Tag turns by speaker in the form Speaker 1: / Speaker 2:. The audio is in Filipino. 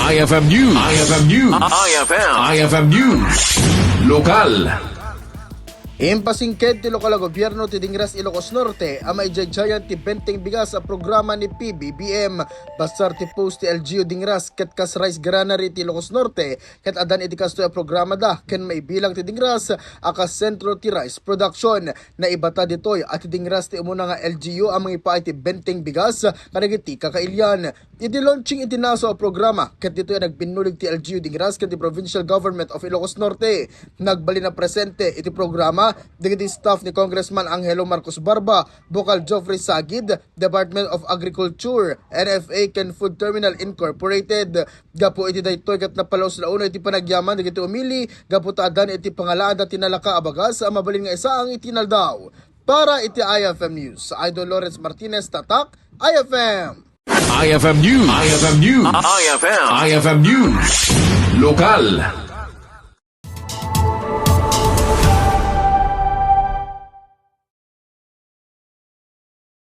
Speaker 1: IFM News. IFM News. IFM News. Lokal.
Speaker 2: Impasingked ti lokal gobyerno ti Dingras Ilocos Norte ama ijayjayan ti benteng bigas sa programa ni PBBM basar ti post ti LGU Dingras ket kas rice granary ti Ilocos Norte ket adan iti kasto a programa da ken maibilang ti Dingras akas sentro ti rice production na ibata ditoy at ti Dingras ti umuna nga LGU amang ipaay ti benteng bigas kadagiti kakailyan iti launching iti naso a programa ket ditoy nagbinulig ti LGU Dingras ket ti Provincial Government of Ilocos Norte nagbali na presente iti programa digiti staff ni Congressman Angelo Marcos Barba, Bukal Joffrey Sagid, Department of Agriculture, NFA Ken Food Terminal Incorporated. Gapo iti daytoy ket napalaos launa iti panagyaman digiti umili, gapo taadan iti pangalaan da tinalaka abagas sa mabalin nga isa ang itinaldaw. Para iti IFM News, Idol Lawrence Martinez Tatak, IFM.
Speaker 1: IFM News. IFM News. IFM News. Lokal.